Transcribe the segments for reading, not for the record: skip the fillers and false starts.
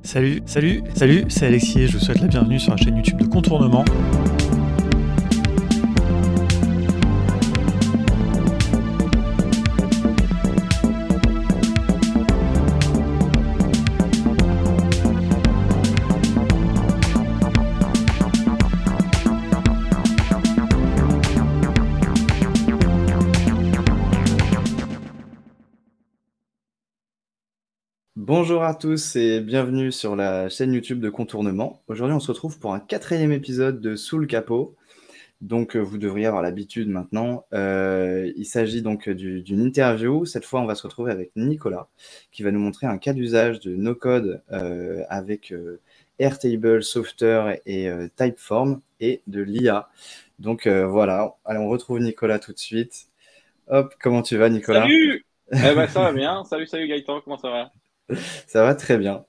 Salut, c'est Alexis et je vous souhaite la bienvenue sur la chaîne YouTube de Contournement. Bonjour à tous et bienvenue sur la chaîne YouTube de Contournement. Aujourd'hui, on se retrouve pour un 4e épisode de Sous le capot. Donc, vous devriez avoir l'habitude maintenant. Il s'agit donc d'une interview. Cette fois, on va se retrouver avec Nicolas, qui va nous montrer un cas d'usage de no-code avec Airtable, Software et Typeform et de l'IA. Donc, voilà. Allez, on retrouve Nicolas tout de suite. Hop, comment tu vas, Nicolas? Salut! Eh ben, ça va bien. Salut Gaëtan, comment ça va? Ça va très bien.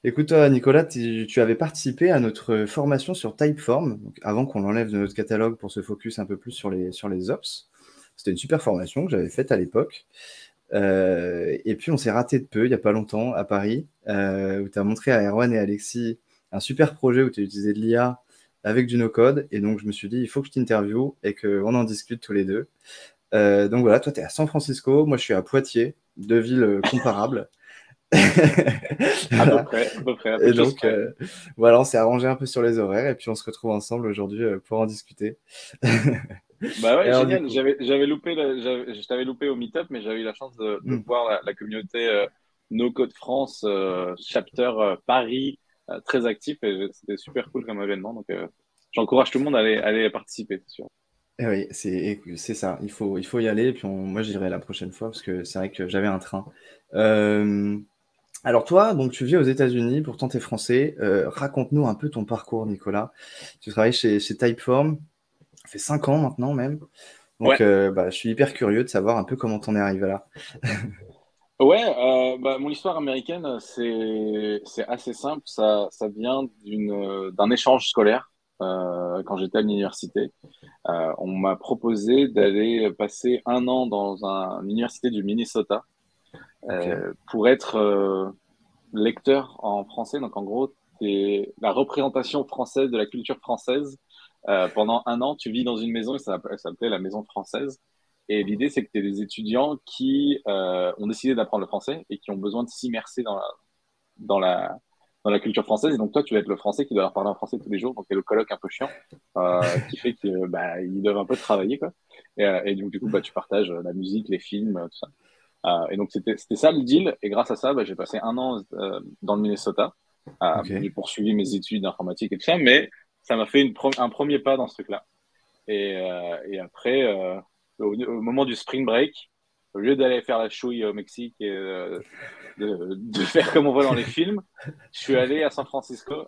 Écoute, toi, Nicolas, tu avais participé à notre formation sur Typeform, donc avant qu'on l'enlève de notre catalogue pour se focus un peu plus sur les ops. C'était une super formation que j'avais faite à l'époque. Et puis, on s'est raté de peu il n'y a pas longtemps à Paris, où tu as montré à Erwan et Alexis un super projet où tu as utilisé de l'IA avec du no-code. Et donc, je me suis dit, il faut que je t'interviewe et qu'on en discute tous les deux. Donc voilà, toi, tu es à San Francisco, moi, je suis à Poitiers, deux villes comparables. À peu Voilà. près, à peu Et de choses donc, près. voilà, on s'est arrangé un peu sur les horaires et puis on se retrouve ensemble aujourd'hui pour en discuter. Bah Et ouais, alors, du génial. coup, J'avais loupé, je t'avais loupé au meet-up, mais j'avais eu la chance de hmm, voir la communauté No Code France, chapter Paris, très actif et c'était super cool comme événement. Donc, j'encourage tout le monde à aller participer, c'est sûr. eh oui, c'est ça, il faut y aller. Et puis moi, j'irai la prochaine fois parce que c'est vrai que j'avais un train. Euh, alors, toi, donc, tu vis aux États-Unis, pourtant, tu es français. Raconte-nous un peu ton parcours, Nicolas. Tu travailles chez Typeform, ça fait 5 ans maintenant même. Donc, Ouais, bah, je suis hyper curieux de savoir un peu comment t'en es arrivé là. ouais. Bah, mon histoire américaine, c'est assez simple. Ça vient d'un échange scolaire quand j'étais à l'université. On m'a proposé d'aller passer un an dans une université du Minnesota Ok, pour être lecteur en français. Donc, en gros, c'est la représentation française de la culture française. Pendant un an, tu vis dans une maison et ça s'appelait la Maison française. Et l'idée, c'est que tu es des étudiants qui ont décidé d'apprendre le français et qui ont besoin de s'immerser dans la, dans la culture française. Et donc, toi, tu vas être le français qui doit leur parler en français tous les jours. Donc, il y a le colloque un peu chiant qui fait que bah, ils doivent un peu travailler, quoi. Et donc, du coup, bah, tu partages la musique, les films, tout ça. Et donc, c'était ça le deal. Et grâce à ça, bah, j'ai passé un an dans le Minnesota. ok. Bon, j'ai poursuivi mes études d'informatique et tout ça, mais ça m'a fait un premier pas dans ce truc-là. Et après, au moment du spring break, au lieu d'aller faire la chouille au Mexique et de faire comme on voit dans les films, je suis allé à San Francisco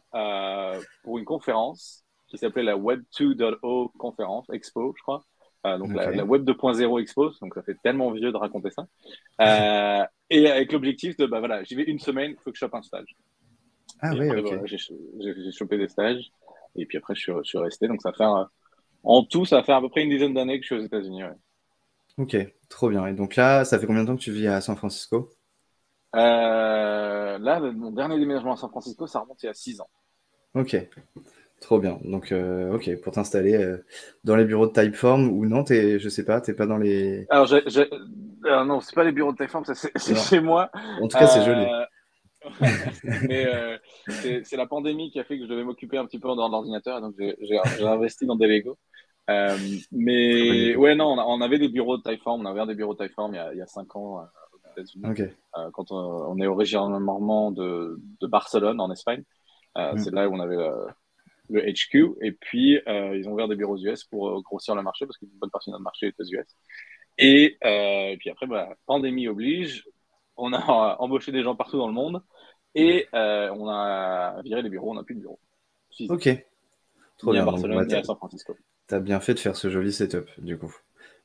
pour une conférence qui s'appelait la Web 2.0 conférence, Expo, je crois. Donc Ok. la Web 2.0 Expo, donc ça fait tellement vieux de raconter ça. Et avec l'objectif de, bah voilà, j'y vais une semaine, il faut que je chope un stage. Ah Et oui, après, ok. voilà, j'ai chopé des stages. Et puis après, je suis resté. Donc en tout, ça fait à peu près une dizaine d'années que je suis aux États-Unis. Ouais. Ok, trop bien. Et donc là, ça fait combien de temps que tu vis à San Francisco? Là, mon dernier déménagement à San Francisco, ça remonte il y a 6 ans. Ok, trop bien. Donc, ok, pour t'installer dans les bureaux de Typeform ou non, je sais pas, t'es pas dans les... Alors, non, c'est pas les bureaux de Typeform, c'est Non. chez moi. En tout cas, c'est joli. Euh, mais c'est la pandémie qui a fait que je devais m'occuper un petit peu dans l'ordinateur, donc j'ai investi dans des Lego. Très bonne Mais idée. ouais, non, on avait des bureaux de Typeform, on avait un des bureaux de Typeform il y a 5 ans aux États-Unis. Ok. Quand on est originaire normand de Barcelone, en Espagne. Hmm. C'est là où on avait le HQ. Et puis, ils ont ouvert des bureaux aux US pour grossir le marché parce qu'une bonne partie de notre marché est aux US. Et puis après, bah, pandémie oblige, on a embauché des gens partout dans le monde et on a viré les bureaux, on n'a plus de bureaux Ok, physiques, trop ni à bien. Donc, bah, Barcelone, ni à San Francisco. t'as bien fait de faire ce joli setup, du coup.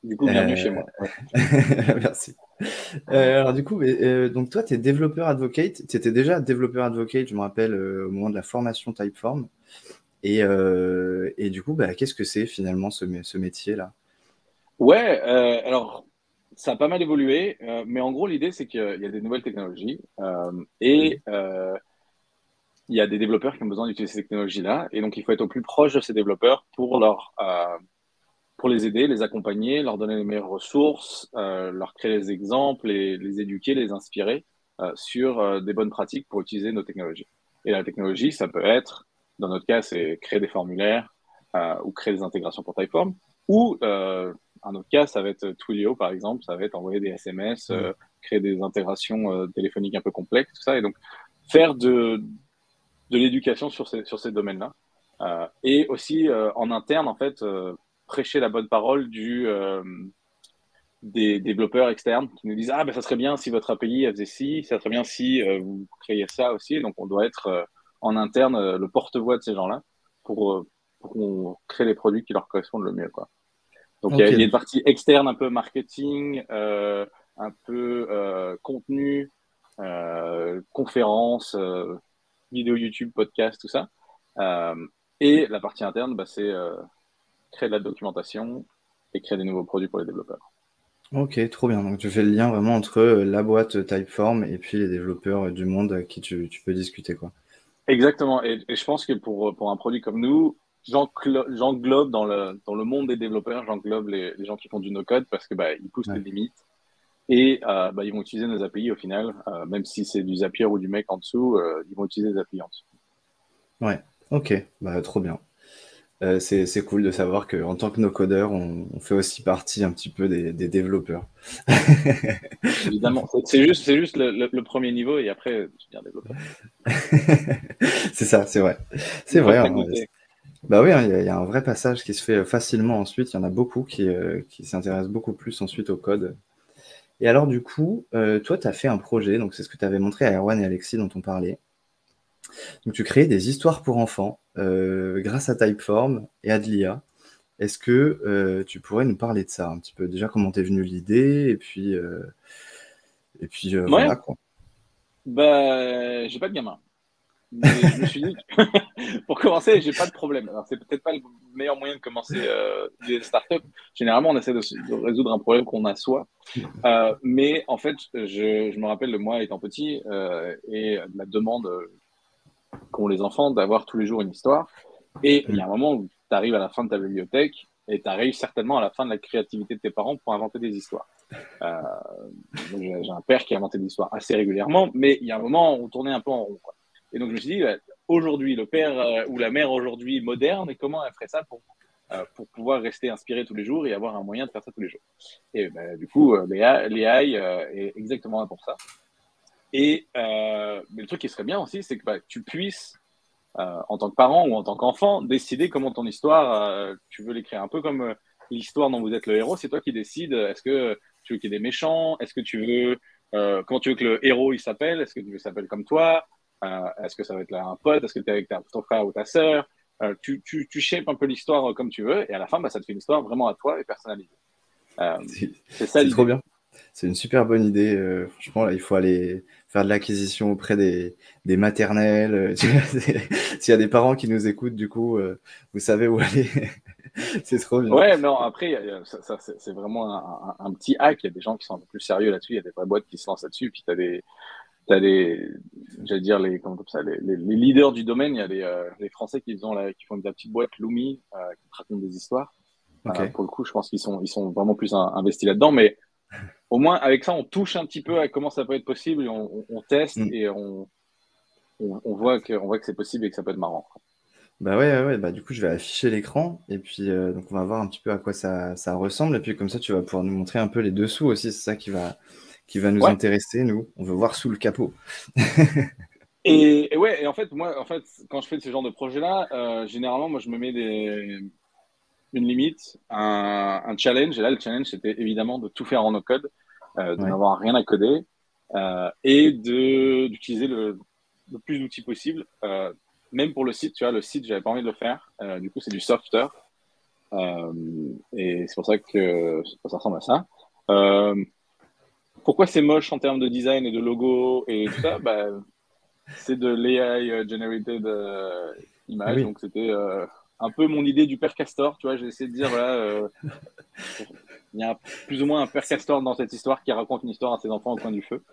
Du coup, bienvenue Euh, chez moi. Ouais. Merci. Alors du coup, donc toi, tu es développeur advocate. Tu étais déjà développeur advocate, je me rappelle, au moment de la formation Typeform. Et du coup, bah, qu'est-ce que c'est finalement ce métier-là? Ouais, alors ça a pas mal évolué, mais en gros l'idée c'est qu'il y a des nouvelles technologies et il y a des développeurs qui ont besoin d'utiliser ces technologies-là. Et donc, il faut être au plus proche de ces développeurs pour les aider, les accompagner, leur donner les meilleures ressources, leur créer des exemples, les éduquer, les inspirer sur des bonnes pratiques pour utiliser nos technologies. Et la technologie, ça peut être, dans notre cas, c'est créer des formulaires ou créer des intégrations pour Typeform. Ou un autre cas, ça va être Twilio, par exemple, ça va être envoyer des SMS, créer des intégrations téléphoniques un peu complexes, tout ça. Et donc, faire de l'éducation sur ces domaines-là. Et aussi, en interne, en fait, prêcher la bonne parole des développeurs externes qui nous disent ah ben ça serait bien si votre API elle faisait ci, ça serait bien si vous créiez ça aussi. Donc on doit être en interne le porte-voix de ces gens-là pour qu'on crée les produits qui leur correspondent le mieux, quoi. Donc il y a une partie externe un peu marketing, un peu contenu, conférences, vidéos YouTube, podcast, tout ça. Et la partie interne, bah, c'est créer de la documentation et créer des nouveaux produits pour les développeurs. Ok, trop bien. Donc tu fais le lien vraiment entre la boîte Typeform et puis les développeurs du monde à qui tu peux discuter, quoi. Exactement. Et je pense que pour un produit comme nous, j'englobe dans le monde des développeurs, j'englobe les gens qui font du no-code parce que bah, ils poussent les limites et bah, ils vont utiliser nos API au final, même si c'est du Zapier ou du Make en dessous, ils vont utiliser des API en dessous. Ouais, ok, bah, trop bien. C'est cool de savoir qu'en tant que no-codeur, on fait aussi partie un petit peu des développeurs. Évidemment, c'est juste le premier niveau et après, tu deviens développeur. C'est ça, c'est vrai. C'est Une fois vrai. que tu as Hein. goûté. Bah oui, hein, il y a un vrai passage qui se fait facilement ensuite. Il y en a beaucoup qui s'intéressent beaucoup plus ensuite au code. Et alors, du coup, toi, tu as fait un projet, donc c'est ce que tu avais montré à Erwan et Alexis dont on parlait. Donc, tu créais des histoires pour enfants grâce à Typeform et à de l'IA. Est-ce que tu pourrais nous parler de ça un petit peu? Déjà, comment t'es venue l'idée, et puis Ouais, voilà, quoi. bah, j'ai pas de gamin. Mais je me suis dit, pour commencer, j'ai pas de problème. Alors, c'est peut-être pas le meilleur moyen de commencer des startups. Généralement, on essaie de résoudre un problème qu'on a soi. Mais en fait, je me rappelle de moi étant petit et de la demande qu'ont les enfants d'avoir tous les jours une histoire. Et il y a un moment où tu arrives à la fin de ta bibliothèque et tu arrives certainement à la fin de la créativité de tes parents pour inventer des histoires. Euh, j'ai un père qui a inventé des histoires assez régulièrement, mais il y a un moment où on tournait un peu en rond, quoi. Et donc je me suis dit, aujourd'hui, le père ou la mère aujourd'hui moderne, et comment elle ferait ça pour pouvoir rester inspiré tous les jours et avoir un moyen de faire ça tous les jours. Et ben, du coup, l'AI est exactement là pour ça. Et mais le truc qui serait bien aussi, c'est que bah, tu puisses, en tant que parent ou en tant qu'enfant, décider comment ton histoire, tu veux l'écrire un peu comme l'histoire dont vous êtes le héros. C'est toi qui décides. Est-ce que tu veux qu'il y ait des méchants? Est-ce que tu veux comment tu veux que le héros il s'appelle? Est-ce que tu veux qu'il s'appelle comme toi? Est-ce que ça va être là un pote? Est-ce que tu es avec ton frère ou ta sœur? Tu shapes un peu l'histoire comme tu veux, et à la fin, bah, ça te fait une histoire vraiment à toi et personnalisée. C'est ça C'est trop l'idée. bien. C'est une super bonne idée. Franchement, là, il faut aller faire de l'acquisition auprès des maternelles. Tu vois, s'il y a des parents qui nous écoutent, du coup, vous savez où aller. C'est trop bien. Ouais, non, après, c'est vraiment un petit hack. Il y a des gens qui sont un peu plus sérieux là-dessus. Il y a des vraies boîtes qui se lancent là-dessus. Puis t'as des, j'allais dire, comme ça, les leaders du domaine. Il y a les Français qui font des petites boîtes Lumi, qui te racontent des histoires. Ok. Pour le coup, je pense qu'ils sont vraiment plus investis là-dedans. Mais au moins, avec ça, on touche un petit peu à comment ça peut être possible. Et on teste Mm. et on voit que c'est possible et que ça peut être marrant. Bah ouais, ouais, ouais, bah du coup, je vais afficher l'écran et puis donc on va voir un petit peu à quoi ça ressemble et puis comme ça, tu vas pouvoir nous montrer un peu les dessous aussi. C'est ça qui va nous Ouais. intéresser, nous. On veut voir sous le capot. Et ouais, et en fait, moi, quand je fais ce genre de projet-là, généralement, moi, je me mets une limite, un challenge. Et là, le challenge, c'était évidemment de tout faire en no-code, de Ouais. n'avoir rien à coder et d'utiliser le plus d'outils possible. Même pour le site, tu vois, le site, j'avais pas envie de le faire. Du coup, c'est du software. Euh, et c'est pour ça que ça ressemble à ça. Euh, Pourquoi c'est moche en termes de design et de logo et tout ça? Bah, c'est de l'AI generated Eh image, oui. donc c'était un peu mon idée du père Castor, tu vois. J'ai essayé de dire voilà, Il y a plus ou moins un père castor dans cette histoire qui raconte une histoire à ses enfants au coin du feu.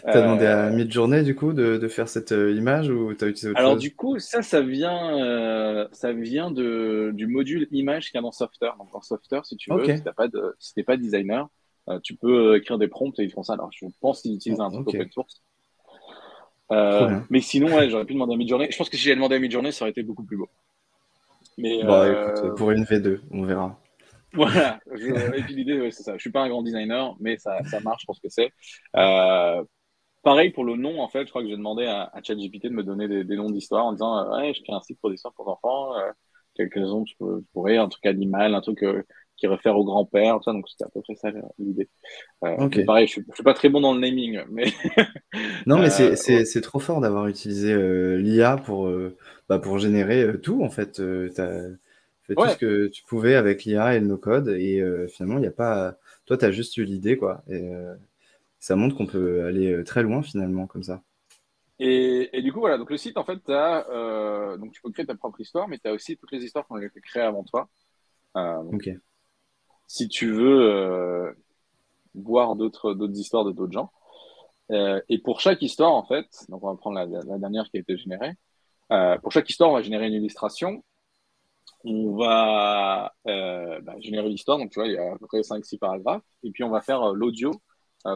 T'as demandé à Euh, Midjourney, du coup, de faire cette image ou t'as utilisé autre alors chose? du coup, ça vient du module image qu'il y a dans Softer. Donc dans Softer, si tu Ok, veux, si t'es pas designer, tu peux écrire des prompts et ils font ça. Alors je pense qu'ils utilisent un truc ok, open source. trop bien. Mais sinon, ouais, j'aurais pu demander à Midjourney. Je pense que si j'avais demandé à Midjourney, ça aurait été beaucoup plus beau. Mais Bon, écoute, pour une V2, on verra. voilà. Et puis l'idée, ouais, c'est ça. Je suis pas un grand designer, mais ça marche pour ce que c'est. Euh, Pareil pour le nom, en fait, je crois que j'ai demandé à ChatGPT de me donner des noms d'histoires en disant ouais, je crée un site pour des histoires pour enfants, quelques noms je pourrais, un truc animal, un truc qui réfère au grand-père, tout ça. Donc c'était à peu près ça l'idée. Ok. Mais pareil, je suis pas très bon dans le naming, mais Non, mais ouais, c'est trop fort d'avoir utilisé l'IA pour générer tout, en fait. T'as fait tout ce ouais. que tu pouvais avec l'IA et le no-code, et finalement, il n'y a pas. Toi, t'as juste eu l'idée, quoi. Et ça montre qu'on peut aller très loin, finalement, comme ça. Et du coup, voilà. Donc le site, en fait, donc tu peux créer ta propre histoire, mais tu as aussi toutes les histoires qu'on a été créées avant toi. Donc, Ok. si tu veux voir d'autres histoires de d'autres gens. Et pour chaque histoire, en fait, donc on va prendre la dernière qui a été générée. Pour chaque histoire, on va générer une illustration. On va générer l'histoire. Donc, tu vois, il y a à peu près 5-6 paragraphes. Et puis, on va faire l'audio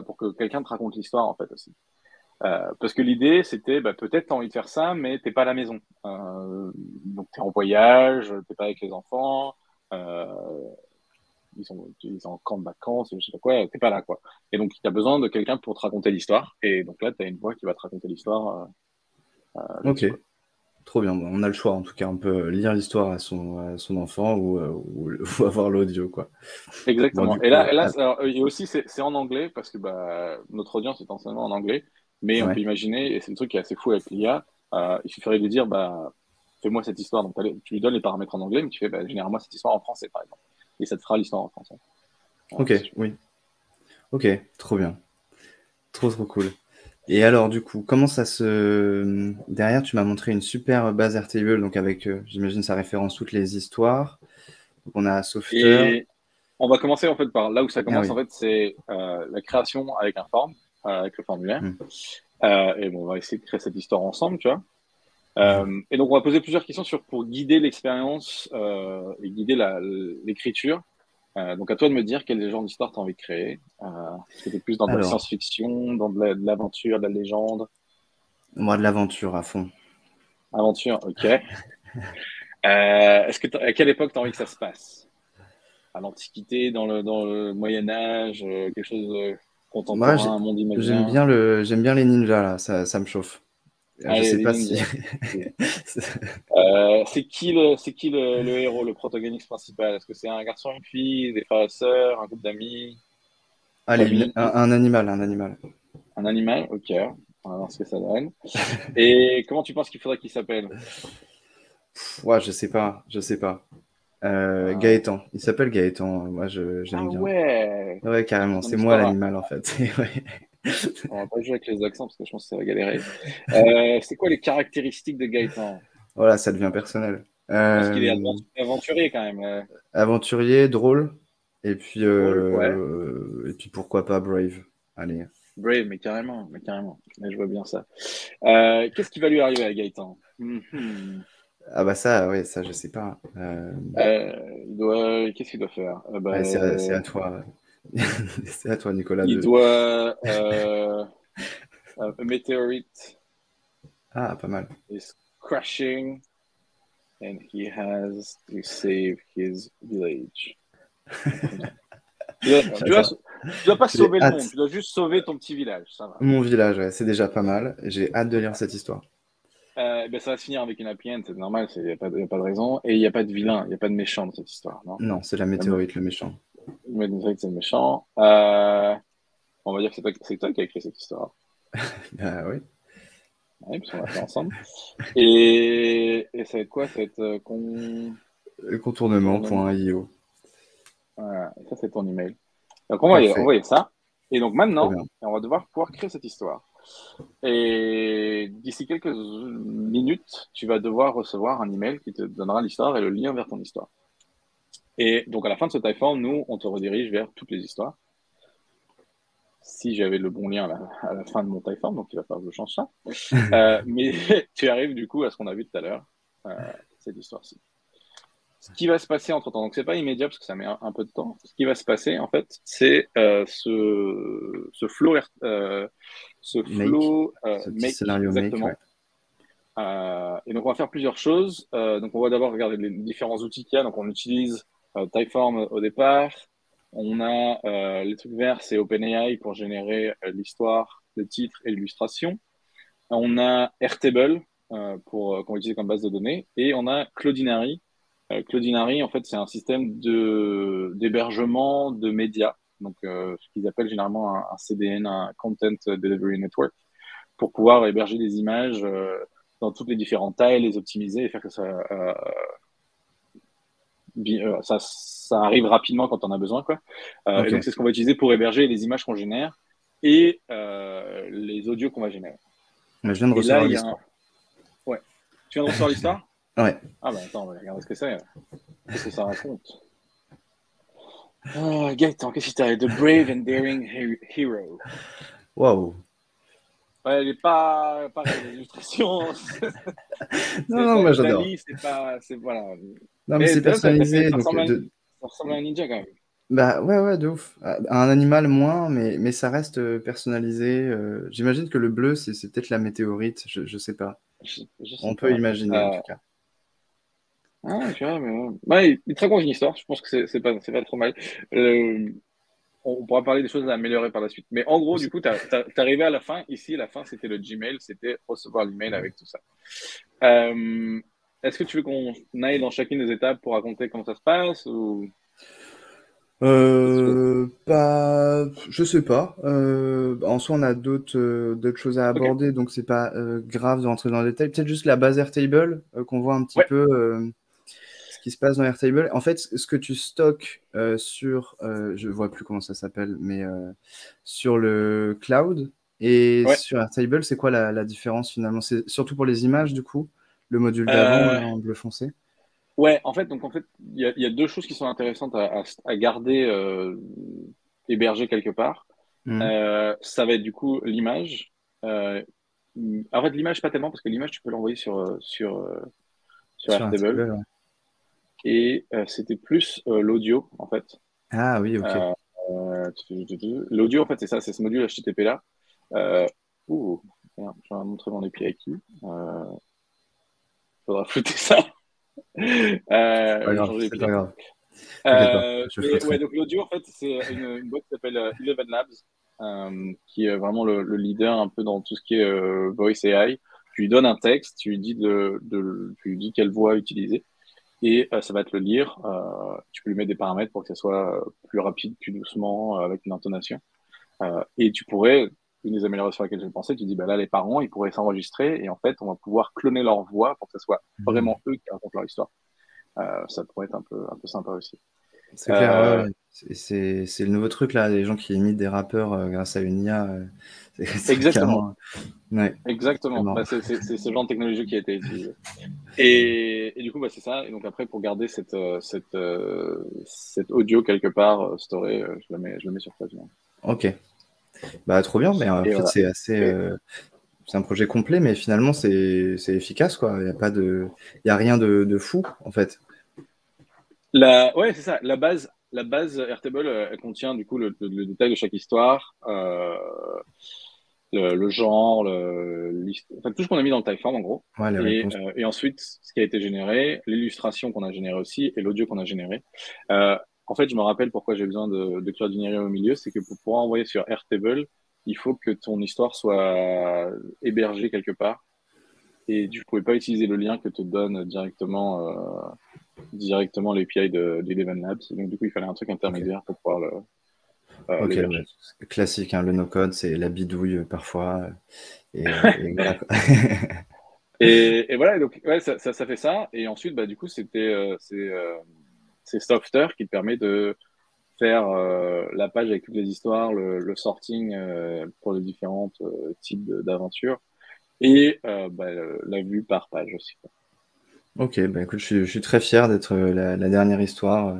pour que quelqu'un te raconte l'histoire, en fait, aussi. Parce que l'idée, c'était peut-être tu as envie de faire ça, mais t'es pas à la maison. Donc, tu es en voyage, t'es pas avec les enfants. Euh, ils sont en camp de vacances, je sais pas quoi, t'es pas là, quoi. Et donc, tu as besoin de quelqu'un pour te raconter l'histoire. Et donc là, tu as une voix qui va te raconter l'histoire Ok. là-dessus, quoi. Trop bien. Bon, on a le choix, en tout cas. On peut lire l'histoire à son enfant ou avoir l'audio, quoi. Bon, Exactement. du Et coup, alors, et aussi, c'est en anglais, parce que notre audience est essentiellement en anglais. Mais on peut ouais. imaginer, et c'est le truc qui est assez fou avec l'IA, il suffirait de lui dire, fais-moi cette histoire. Donc, tu lui donnes les paramètres en anglais, mais tu fais, généralement cette histoire en français, par exemple. Et ça te fera l'histoire en français. Ok, Si tu veux. oui. Ok, trop bien. Trop, trop cool. Et alors, du coup, comment ça se... Derrière, tu m'as montré une super base Airtable, donc avec, j'imagine, ça référence toutes les histoires. Donc, on a Softer. Et on va commencer, en fait, par là où ça Ah commence, en oui. fait, c'est la création avec un form, avec le formulaire. Hmm. Et bon, on va essayer de créer cette histoire ensemble, tu vois. Mhm. Et donc, on va poser plusieurs questions pour guider l'expérience et guider l'écriture. Donc, à toi de me dire quel genre d'histoire tu as envie de créer. Est-ce que tu es plus dans de la Alors, science-fiction, dans de l'aventure, de la légende? moi, de l'aventure à fond. Aventure, ok. À quelle époque tu as envie que ça se passe? À l'Antiquité, dans le Moyen Âge, quelque chose de Moi, contemporain, un monde j'aime imaginaire? bien j'aime bien les ninjas, là, ça me chauffe. Je Allez, sais les pas si... ninjas. Cool. C'est qui le héros, le protagoniste principal? Est-ce que c'est un garçon, une fille, des frères et sœurs, un groupe d'amis, Allez, famille, un animal, un animal. un animal? Ok, on va voir ce que ça donne. Et comment tu penses qu'il faudrait qu'il s'appelle? Ouais, je sais pas, je sais pas. Euh, Gaëtan, il s'appelle Gaëtan, moi j'aime Ah bien. ouais! Ouais, Je trouve carrément, ton c'est moi histoire. l'animal en fait. Ouais. On va pas jouer avec les accents parce que je pense que ça va galérer. C'est quoi les caractéristiques de Gaëtan? Voilà, ça devient personnel. Je pense qu'il est aventurier quand même. Aventurier, drôle, Drôle, ouais. et puis pourquoi pas brave. Allez. Brave, mais carrément, mais carrément. Mais je vois bien ça. Qu'est-ce qui va lui arriver à Gaëtan? Mhm. Ah bah ça, ouais, ça je sais pas. Qu'est-ce qu'il doit faire? Ouais, c'est à toi. C'est à toi, Nicolas, Il de. doit, a meteorite Ah, pas mal. is crashing and he has to save his village. Très bien. Attends, Tu dois pas j'ai sauver le monde, hâte. tu dois juste sauver ton petit village, ça va. Mon village, ouais, c'est déjà pas mal. J'ai hâte de lire cette histoire. Ça va se finir avec une happy end, c'est normal, il n'y a y a pas de raison. Et il n'y a pas de vilain, il n'y a pas de méchant dans cette histoire, non? Non, c'est la météorite, le méchant. Mais c'est vrai que c'est le méchant. On va dire que c'est toi qui as écrit cette histoire. Bah oui. Ouais, puisqu'on l'a fait ensemble. Et ça va être quoi? Ça va être contournement. Contournement.io. Voilà. Et ça, c'est ton email. Donc, Parfait. envoyer ça. Et donc, Trop maintenant, bien. on va devoir pouvoir créer cette histoire. Et d'ici quelques minutes, tu vas devoir recevoir un email qui te donnera l'histoire et le lien vers ton histoire. Et donc, à la fin de ce Typeform, nous, on te redirige vers toutes les histoires. Si j'avais le bon lien à la fin de mon Typeform, donc il va falloir que je change ça. Mais tu arrives du coup à ce qu'on a vu tout à l'heure, cette histoire-ci. Ce qui va se passer entre-temps, donc c'est pas immédiat parce que ça met un peu de temps. Ce qui va se passer, en fait, c'est ce flow, Make, ce petit make, scénario make, ouais. exactement. Et donc, on va faire plusieurs choses. Donc, on va d'abord regarder les différents outils qu'il y a. Donc, on utilise Typeform au départ. On a les trucs verts, c'est OpenAI pour générer l'histoire, le titre et l'illustration. On a Airtable qu'on va utiliser comme base de données. Et on a Cloudinary. Cloudinary, en fait, c'est un système d'hébergement de médias. Donc, ce qu'ils appellent généralement un CDN, un Content Delivery Network, pour pouvoir héberger des images dans toutes les différentes tailles, les optimiser et faire que ça arrive rapidement quand on a besoin, quoi. Ok. Et donc, c'est ce qu'on va utiliser pour héberger les images qu'on génère et les audios qu'on va générer. Je viens de Et là, recevoir il y a l'histoire. Ouais. Tu viens de recevoir l'histoire? Ouais. Ah bah attends, on va regarder ce que c'est. Qu'est-ce que ça raconte? Gaëtan, qu'est-ce que c'est? The Brave and Daring Hero. Waouh. Ouais, elle est pas pareil, les illustrations. Non, moi j'adore. Dali, voilà. Non, mais c'est personnalisé, ça donc ressemble à un ninja quand même. bah ouais, de ouf. Un animal moins, mais ça reste personnalisé. J'imagine que le bleu, c'est peut-être la météorite, je sais pas. Je sais On peut pas. imaginer en tout cas. Tu vois, mais ouais, il te raconte une histoire. Je pense que c'est pas trop mal. On pourra parler des choses à améliorer par la suite. Mais en gros, du coup, t'es arrivé à la fin. Ici, la fin, c'était le Gmail, c'était recevoir l'email avec tout ça. Est-ce que tu veux qu'on aille dans chacune des étapes pour raconter comment ça se passe ou... Je sais pas. En soi, on a d'autres choses à Ok. aborder, donc c'est pas grave de rentrer dans le détail. Peut-être juste la base Airtable, qu'on voit un petit Ouais. peu ce qui se passe dans Airtable. En fait, ce que tu stockes je vois plus comment ça s'appelle, mais sur le cloud et Ouais. sur Airtable, c'est quoi la différence finalement? C'est surtout pour les images, du coup, le module d'avant Euh, là, en bleu foncé. ouais, en fait, il y a deux choses qui sont intéressantes à garder hébergées quelque part. Mhm. Ça va être du coup l'image. Euh, En fait, l'image, pas tellement, parce que l'image, tu peux l'envoyer sur Sur Airtable. Airtable, ouais. Et c'était plus l'audio, en fait. Ah oui, ok. Euh, L'audio, en fait, c'est ça, c'est ce module HTTP là. Euh, ouh, merde, je vais montrer mon API key. Faudra flouter ça. C'est pas grave, Changer c'est pas l'API key. grave. T'inquiète pas, je Mais flouterai. ouais, donc l'audio, en fait, c'est une boîte qui s'appelle Eleven Labs, qui est vraiment le leader un peu dans tout ce qui est voice AI. Tu lui donnes un texte, tu lui dis tu lui dis quelle voix utiliser, et ça va te le lire. Tu peux lui mettre des paramètres pour que ça soit plus rapide, plus doucement, avec une intonation. Et tu pourrais, une des améliorations à laquelle j'ai pensé, tu dis, bah là, les parents, ils pourraient s'enregistrer, et en fait, on va pouvoir cloner leur voix pour que ce soit Mhm. vraiment eux qui racontent leur histoire. Ça pourrait être un peu sympa aussi. C'est clair, ouais, Euh, ouais. C'est le nouveau truc là, les gens qui imitent des rappeurs grâce à une IA. C'est Exactement. carrément. Ouais, c'est Exactement. marrant. Bah, c'est ce genre de technologie qui a été utilisée. Et du coup, bah, c'est ça. Et donc après, pour garder cette audio quelque part storée, je le mets sur Plasma. Ok, bah trop bien, mais en Et fait voilà. c'est assez. Et C'est un projet complet, mais finalement c'est efficace quoi. Il y a rien de fou en fait. ouais, c'est ça. La base Airtable, elle contient du coup le détail de chaque histoire, le genre, enfin, tout ce qu'on a mis dans le Typeform en gros. Ouais, les réponses. Et ensuite, ce qui a été généré, l'illustration qu'on a générée aussi et l'audio qu'on a généré. En fait, je me rappelle pourquoi j'ai besoin de Cloudinary au milieu, c'est que pour pouvoir envoyer sur Airtable, il faut que ton histoire soit hébergée quelque part. Et tu ne pouvais pas utiliser le lien que te donne directement l'API d'Eleven Labs. Donc, du coup, il fallait un truc Ok, intermédiaire pour pouvoir ok, ouais. l'héberger. C'est classique, hein, le no-code, c'est la bidouille parfois. Et voilà quoi. Et voilà, donc ouais, ça fait ça. Et ensuite, bah, du coup, c'est Softer qui te permet de faire la page avec toutes les histoires, le sorting pour les différents types d'aventures et bah, la vue par page aussi. Ok, bah écoute, je suis très fier d'être la dernière histoire.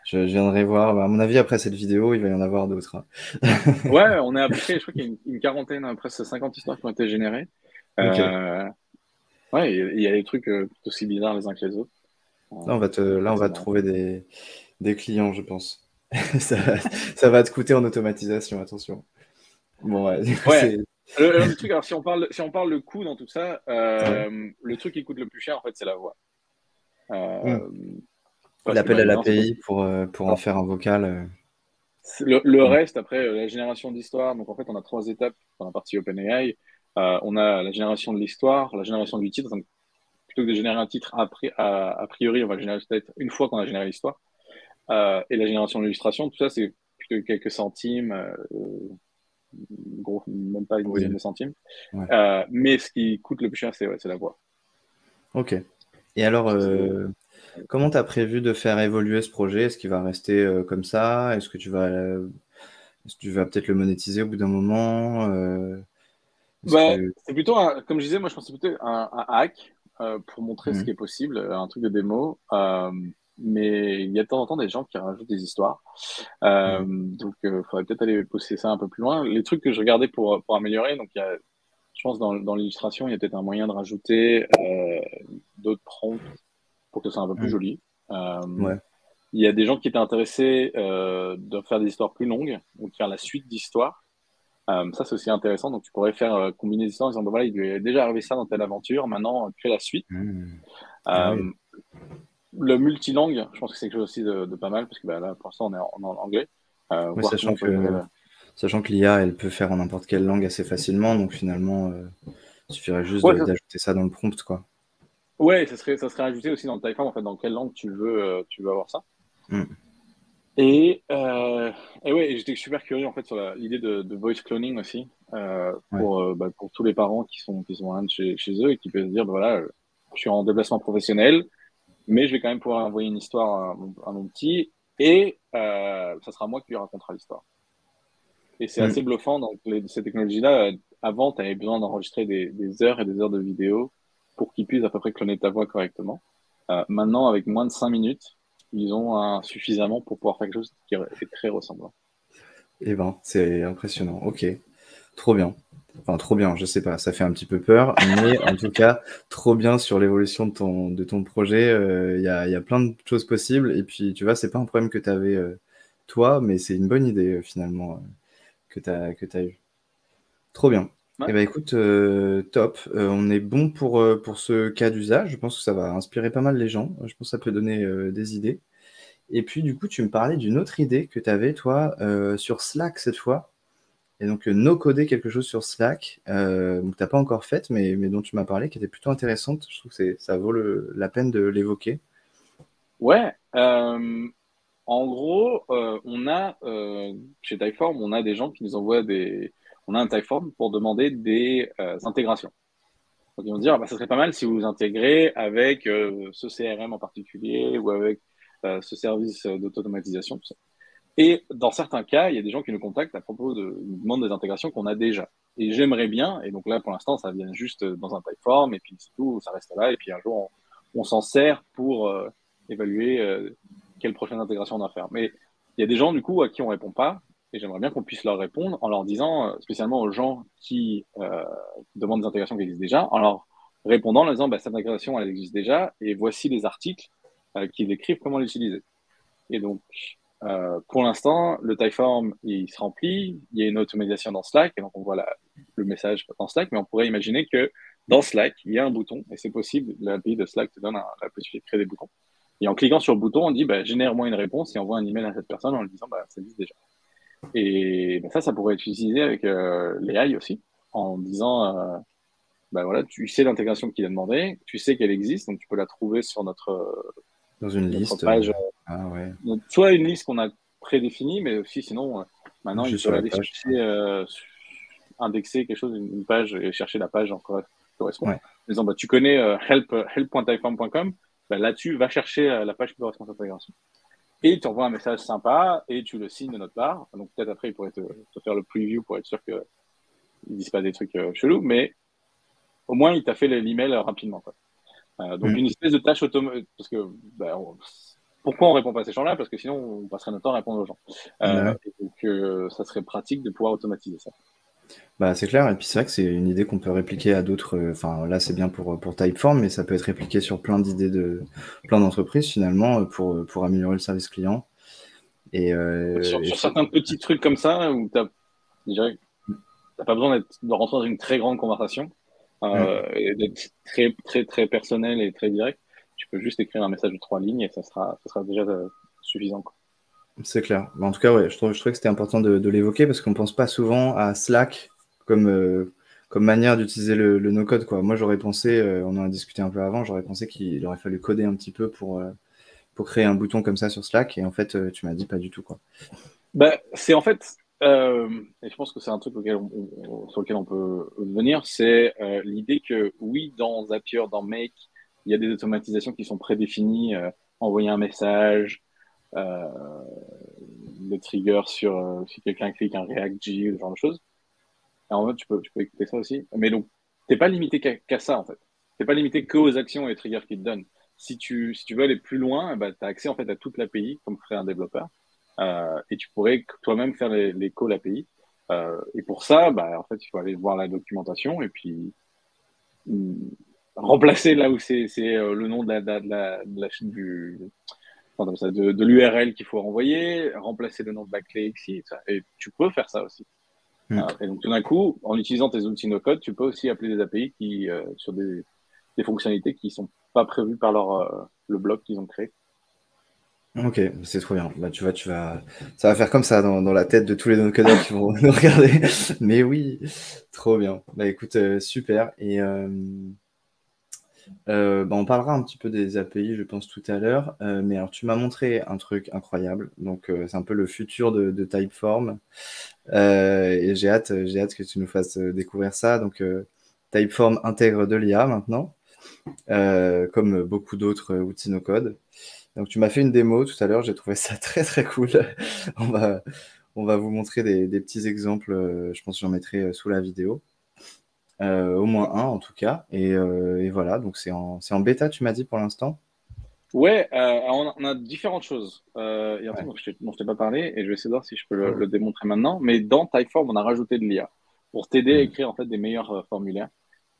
Je viendrai voir. Bah, à mon avis, après cette vidéo, il va y en avoir d'autres, hein. Ouais, on est à peu près, je crois qu'il y a une quarantaine, presque 50 histoires qui ont été générées. Ok. Euh, ouais, il y a des trucs tout aussi bizarres les uns que les autres. Là, on C'est va te marrant. trouver des clients, je pense. Ça, ça va te coûter en automatisation, attention. Bon, ouais, du coup, Ouais. c'est. Le truc, alors si on parle de coût dans tout ça, Ouais. le truc qui coûte le plus cher, en fait, c'est la voix. Hmm. Euh, Parce que L'appel bah, à évidemment, c'est l'API pour en faire un vocal. le Hmm. reste, après la génération d'histoire. Donc en fait, on a trois étapes dans la partie OpenAI. On a la génération de l'histoire, la génération du titre. Donc, plutôt que de générer un titre, a priori, on va le générer peut-être une fois qu'on a généré l'histoire. Et la génération de l'illustration, tout ça, c'est plutôt quelques centimes, gros, même pas une dizaine Oui, de centimes. ouais. Mais ce qui coûte le plus cher, c'est la voix. Ok. Et alors, Parce que comment tu as prévu de faire évoluer ce projet? Est-ce qu'il va rester comme ça? Est-ce que tu vas peut-être le monétiser au bout d'un moment? Est-ce bah, que... c'est plutôt, comme je disais, moi je pense que c'est plutôt un hack pour montrer ce Mhm. qui est possible, un truc de démo. Mais il y a de temps en temps des gens qui rajoutent des histoires. Ouais. Donc, il faudrait peut-être aller pousser ça un peu plus loin. Les trucs que je regardais pour améliorer, donc il y a, je pense dans l'illustration, il y a peut-être un moyen de rajouter d'autres prompts pour que ce soit un peu plus Mhm. joli. Euh, Ouais. il y a des gens qui étaient intéressés de faire des histoires plus longues, donc faire la suite d'histoires. Ça, c'est aussi intéressant. Donc, tu pourrais faire combiner des histoires en disant, bah, voilà, il lui est déjà arrivé ça dans telle aventure, maintenant, crée la suite. Mhm. Ah oui. Euh, le multilangue, je pense que c'est quelque chose aussi de pas mal, parce que bah, là, pour l'instant, on est en anglais. Ouais, Voir comment on peut gérer là. sachant que l'IA, elle peut faire en n'importe quelle langue assez facilement, donc finalement, il suffirait juste Ouais, d'ajouter ça dans le prompt, quoi. ouais, ça serait ajouté aussi dans le Typeform, en fait, dans quelle langue tu veux avoir ça. Mhm. Et, et ouais, j'étais super curieux, en fait, sur l'idée de voice cloning aussi, Ouais. pour tous les parents qui sont loin de chez eux et qui peuvent se dire, bah, voilà, je suis en déplacement professionnel, mais je vais quand même pouvoir envoyer une histoire à mon petit et ça sera moi qui lui racontera l'histoire. Et c'est assez Mhm. bluffant. Donc, ces technologies-là, avant, tu avais besoin d'enregistrer des heures et des heures de vidéo pour qu'ils puissent à peu près cloner ta voix correctement. Maintenant, avec moins de 5 minutes, ils ont suffisamment pour pouvoir faire quelque chose qui est très ressemblant. Eh ben, c'est impressionnant. Ok. Trop bien. Enfin, trop bien, je sais pas, ça fait un petit peu peur, mais en tout cas, trop bien sur l'évolution de ton projet. Il y a plein de choses possibles. Et puis, tu vois, c'est pas un problème que tu avais toi, mais c'est une bonne idée finalement que t'as eu. Trop bien. Ouais, Eh ben, écoute, top. On est bon pour ce cas d'usage. Je pense que ça va inspirer pas mal les gens. Je pense que ça peut donner des idées. Et puis, du coup, tu me parlais d'une autre idée que tu avais, toi, sur Slack cette fois. Et donc, no-coder quelque chose sur Slack, donc t'as pas encore faite, mais dont tu m'as parlé, qui était plutôt intéressante. Je trouve que ça vaut la peine de l'évoquer. ouais. En gros, chez Typeform, on a des gens qui nous envoient on a un Typeform pour demander des intégrations. Donc, ils vont dire, ah, bah, ça serait pas mal si vous vous intégrez avec ce CRM en particulier ou avec ce service d'automatisation, tout ça. Et dans certains cas, il y a des gens qui nous contactent à propos ils nous demandent des intégrations qu'on a déjà. Et j'aimerais bien, et donc là, pour l'instant, ça vient juste dans un Typeform, et puis c'est tout, ça reste là, et puis un jour, on s'en sert pour évaluer quelle prochaine intégration on doit faire. Mais il y a des gens, du coup, à qui on répond pas, et j'aimerais bien qu'on puisse leur répondre en leur disant, spécialement aux gens qui demandent des intégrations qui existent déjà, en leur répondant, en leur disant, bah, cette intégration, elle existe déjà, et voici les articles qui décrivent comment l'utiliser. Et donc, pour l'instant, le Typeform, il se remplit, il y a une automatisation dans Slack, et donc on voit le message dans Slack, mais on pourrait imaginer que dans Slack, il y a un bouton, et c'est possible, l'API de Slack te donne la possibilité de créer des boutons. Et en cliquant sur le bouton, on dit, bah, génère-moi une réponse, et envoie un email à cette personne en lui disant, bah, ça existe déjà. Et bah, ça pourrait être utilisé avec les AI aussi, en disant, bah voilà, tu sais l'intégration qu'il a demandé, tu sais qu'elle existe, donc tu peux la trouver sur Dans une notre liste. page Ah ouais, donc, soit une liste qu'on a prédéfinie, mais aussi sinon, maintenant, ils juste sur peuvent la aller page. chercher, indexer quelque chose, une page, et chercher la page qui correspond. En Ouais. disant, bah, tu connais help.typeform.com, bah, là-dessus, va chercher la page qui correspond à cette intégration. Et tu envoies un message sympa et tu le signes de notre part. Donc peut-être après, il pourrait te faire le preview pour être sûr qu'ils ne disent pas des trucs chelous, mais au moins, il t'a fait l'email rapidement, quoi. Donc, une espèce de tâche automatique. Parce que, pourquoi on répond pas à ces gens-là? Parce que sinon, on passerait notre temps à répondre aux gens. Ouais. Et donc, ça serait pratique de pouvoir automatiser ça. Bah, c'est clair, et puis c'est vrai que c'est une idée qu'on peut répliquer à d'autres. Enfin, là, c'est bien pour Typeform, mais ça peut être répliqué sur plein d'idées de plein d'entreprises finalement pour améliorer le service client. Et, Sur, et sur certains petits trucs comme ça, où je dirais, t'as pas besoin de rentrer dans une très grande conversation, et d'être très, très, très personnel et très direct. Tu peux juste écrire un message de 3 lignes et ça sera déjà suffisant, quoi. C'est clair. Bah, en tout cas, ouais, je trouvais que c'était important de l'évoquer parce qu'on pense pas souvent à Slack comme manière d'utiliser le no-code, quoi. Moi, j'aurais pensé, on en a discuté un peu avant, j'aurais pensé qu'il aurait fallu coder un petit peu pour créer un bouton comme ça sur Slack. Et en fait, tu m'as dit pas du tout, quoi. C'est en fait, et je pense que c'est un truc sur lequel on peut venir, c'est l'idée que oui, dans Zapier, dans Make, il y a des automatisations qui sont prédéfinies, envoyer un message, euh, le trigger si quelqu'un clique un React.js, ce genre de choses. Et en mode, tu peux écouter ça aussi. Mais donc, t'es pas limité qu'à ça, en fait. T'es pas limité qu'aux actions et aux triggers qu'ils te donnent. Si tu veux aller plus loin, bah, tu as accès en fait à toute l'API, comme ferait un développeur. Et tu pourrais toi-même faire les calls API. Et pour ça, bah, en fait, il faut aller voir la documentation et puis hum, remplacer là où c'est le nom de l'URL qu'il faut renvoyer, remplacer le nom de la clé ici. Et tu peux faire ça aussi. Hmm. Et donc, tout d'un coup, en utilisant tes outils no-code, tu peux aussi appeler des API sur des fonctionnalités qui sont pas prévues par le bloc qu'ils ont créé. Ok, c'est trop bien. Bah, tu vois, ça va faire comme ça dans la tête de tous les no-codeurs qui vont nous regarder. Mais oui, trop bien. Bah, écoute, super. Et bah, on parlera un petit peu des API, je pense, tout à l'heure. Mais alors, tu m'as montré un truc incroyable. Donc, c'est un peu le futur de Typeform. Et j'ai hâte que tu nous fasses découvrir ça. Donc, Typeform intègre de l'IA maintenant, comme beaucoup d'autres outils no-code. Donc, tu m'as fait une démo tout à l'heure. J'ai trouvé ça très, très cool. On va, on va vous montrer des petits exemples. Je pense que j'en mettrai sous la vidéo. Au moins un en tout cas. Et voilà, donc c'est en bêta, tu m'as dit pour l'instant. Ouais, alors on a différentes choses. Il y a un truc Ouais. dont je t'ai pas parlé et je vais essayer de voir si je peux le démontrer maintenant. Mais dans Typeform, on a rajouté de l'IA pour t'aider à Mm. écrire en fait des meilleurs formulaires.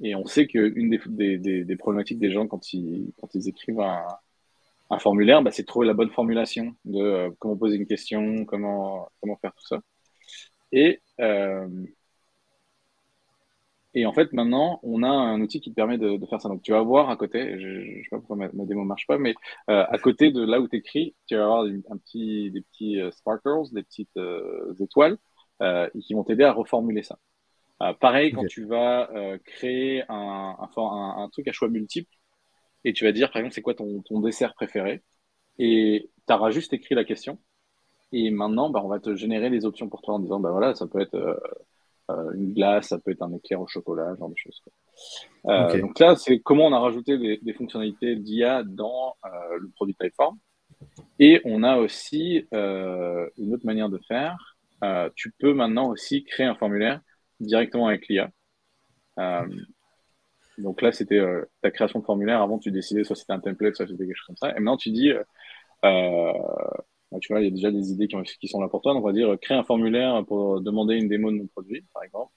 Et on sait qu'une des problématiques des gens quand ils écrivent un formulaire, bah, c'est de trouver la bonne formulation de comment poser une question, comment faire tout ça. Et, euh, et en fait, maintenant, on a un outil qui te permet de faire ça. Donc, tu vas voir à côté, je sais pas pourquoi ma démo marche pas, mais à côté de là où tu écris, tu vas avoir des petits sparkles, des petites étoiles, et qui vont t'aider à reformuler ça. Pareil, quand Ok. tu vas créer un truc à choix multiples, et tu vas dire, par exemple, c'est quoi ton dessert préféré, et tu auras juste écrit la question. Et maintenant, bah, on va te générer les options pour toi en disant, bah voilà, ça peut être une glace, ça peut être un éclair au chocolat, ce genre de choses, quoi. Ok. Donc là, c'est comment on a rajouté des fonctionnalités d'IA dans le produit Typeform. Et on a aussi une autre manière de faire. Tu peux maintenant aussi créer un formulaire directement avec l'IA. Euh, donc là, c'était ta création de formulaire. Avant, tu décidais soit c'était un template, soit c'était quelque chose comme ça. Et maintenant, tu dis, euh, tu vois, il y a déjà des idées qui sont là pour toi. Donc, on va dire, créer un formulaire pour demander une démo de mon produit, par exemple.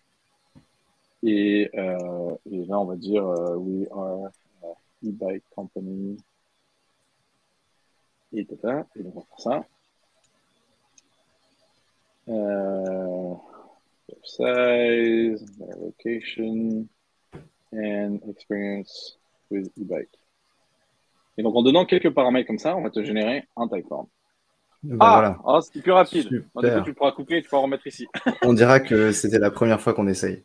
Et là, on va dire, we are e-bike company. Et tata. Et donc, on va faire ça. Size, location, and experience with e-bike. Et donc, en donnant quelques paramètres comme ça, on va te générer un typeform. Bah Ah, voilà. oh, c'était plus rapide. Bon, du coup, tu Super. pourras couper et tu pourras remettre ici. On dira que c'était la première fois qu'on essaye.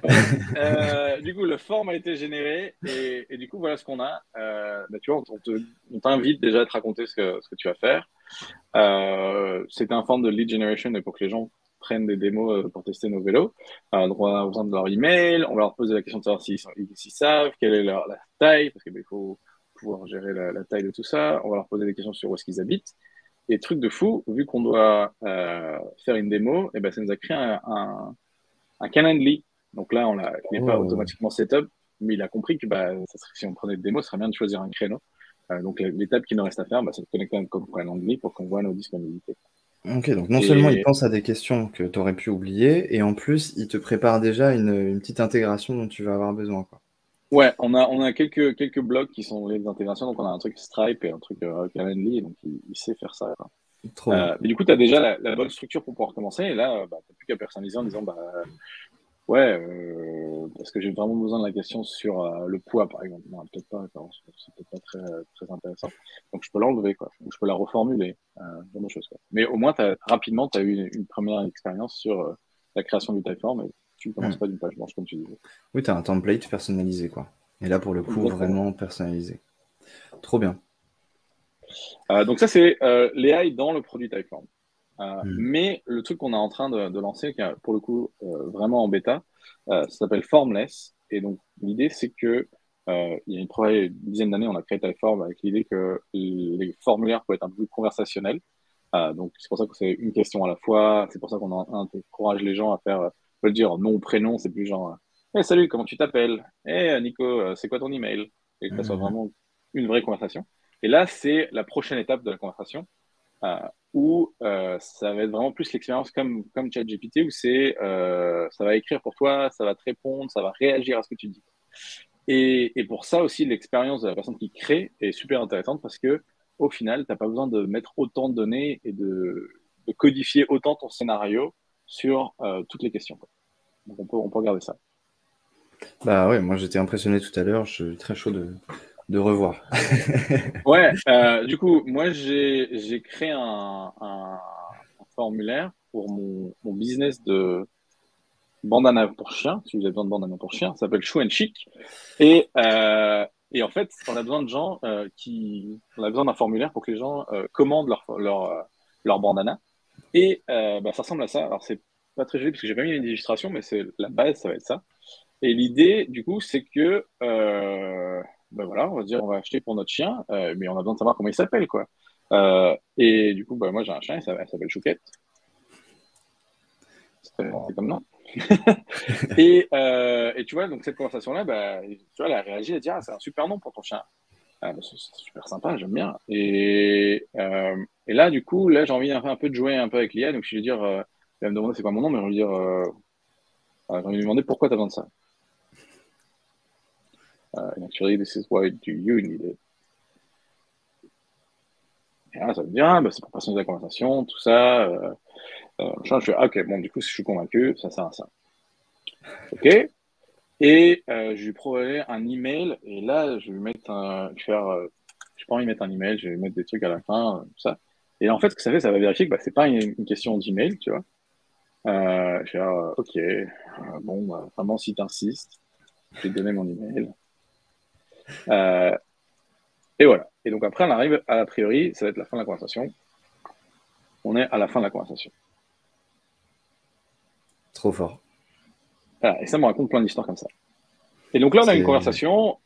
Ouais. Du coup, le form a été généré et du coup, voilà ce qu'on a. Bah, tu vois, on t'invite déjà à te raconter ce que tu vas faire. C'était un form de lead generation et pour que les gens prennent des démos pour tester nos vélos. Donc, on a besoin de leur email. On va leur poser la question de savoir s'ils savent quelle est la taille, parce qu'il faut pouvoir gérer la taille de tout ça. On va leur poser des questions sur où est-ce qu'ils habitent. Et truc de fou, vu qu'on doit faire une démo, et ben, ça nous a créé un Calendly. Donc là, il n'est pas Oh, automatiquement setup. mais il a compris que si on prenait des démos, ce serait bien de choisir un créneau. Donc l'étape qu'il nous reste à faire, c'est de connecter un code anglais pour qu'on voit nos disponibilités. Ok, donc non seulement il pense à des questions que tu aurais pu oublier, et en plus, il te prépare déjà une petite intégration dont tu vas avoir besoin, quoi. Ouais, on a quelques blocs qui sont les intégrations. Donc, on a un truc Stripe et un truc Calendly. Donc, il sait faire ça, quoi. Trop bien. Mais du coup, tu as déjà la bonne structure pour pouvoir commencer. Et là, tu n'as plus qu'à personnaliser en disant, ouais, est-ce que j'ai vraiment besoin de la question sur le poids, par exemple? Non, peut-être pas, c'est peut-être pas très intéressant. Donc, je peux l'enlever, quoi. Ou je peux la reformuler, genre de choses, quoi. Mais au moins, rapidement, tu as eu une première expérience sur la création du Typeform et tu ne commences pas d'une page blanche, comme tu disais. Oui, tu as un template personnalisé, quoi. Et là, pour le coup, Exactement. vraiment personnalisé. Trop bien. Donc ça, c'est l'AI dans le produit Typeform. Mais le truc qu'on est en train de lancer, qui est pour le coup vraiment en bêta, ça s'appelle Formless. Et donc l'idée, c'est que il y a une dizaine d'années, on a créé Typeform avec l'idée que les formulaires peuvent être un peu plus conversationnels. Donc c'est pour ça que c'est une question à la fois. C'est pour ça qu'on encourage les gens à faire, le dire nom, prénom. C'est plus genre, hey, salut, comment tu t'appelles? Hey Nico, c'est quoi ton email? Et que ça soit vraiment une vraie conversation. Et là, c'est la prochaine étape de la conversation où ça va être vraiment plus l'expérience comme ChatGPT, où ça va écrire pour toi, ça va te répondre, ça va réagir à ce que tu dis. Et pour ça aussi, l'expérience de la personne qui crée est super intéressante parce que au final, tu n'as pas besoin de mettre autant de données et de codifier autant ton scénario sur toutes les questions, quoi. Donc on peut regarder ça. Bah ouais, moi j'étais impressionné tout à l'heure, je suis très chaud de revoir. Ouais, du coup, moi j'ai créé un formulaire pour mon business de bandana pour chien, si vous avez besoin de bandana pour chien, ça s'appelle Shoe and Chic. Et en fait, on a besoin de gens on a besoin d'un formulaire pour que les gens commandent leur bandana. Et ça ressemble à ça. Alors, c'est pas très joli parce que j'ai pas mis une illustration, mais c'est la base, ça va être ça. Et l'idée, du coup, c'est que, voilà, on va dire, on va acheter pour notre chien, mais on a besoin de savoir comment il s'appelle, quoi. Et du coup, moi, j'ai un chien, elle s'appelle Chouquette. C'est comme nom. Et tu vois, donc cette conversation-là, tu vois, elle a réagi, elle a dit, ah, c'est un super nom pour ton chien. C'est super sympa, j'aime bien. Et là, du coup, là, j'ai envie un peu de jouer un peu avec l'IA, donc je vais lui dire, elle va me demander c'est quoi mon nom, mais je vais lui dire, j'ai envie de lui demander pourquoi tu as besoin de ça. And actually, this is why do you need it. Et là, ça me dit, c'est pour personnaliser la conversation, tout ça. Je fais, ok, bon, du coup, si je suis convaincu, ça sert à ça. Ok. Et je lui proposer un email, et là, je vais lui mettre je n'ai pas envie de mettre un email, je vais lui mettre des trucs à la fin, tout ça. Et en fait, ce que ça fait, ça va vérifier que c'est pas une question d'email, tu vois. Je vais ok, bon, vraiment, si tu insistes, je vais te donner mon email. Et voilà. Et donc après, on arrive a priori, ça va être la fin de la conversation. On est à la fin de la conversation. Trop fort. Voilà. Et ça me raconte plein d'histoires comme ça. Et donc là, on a une conversation.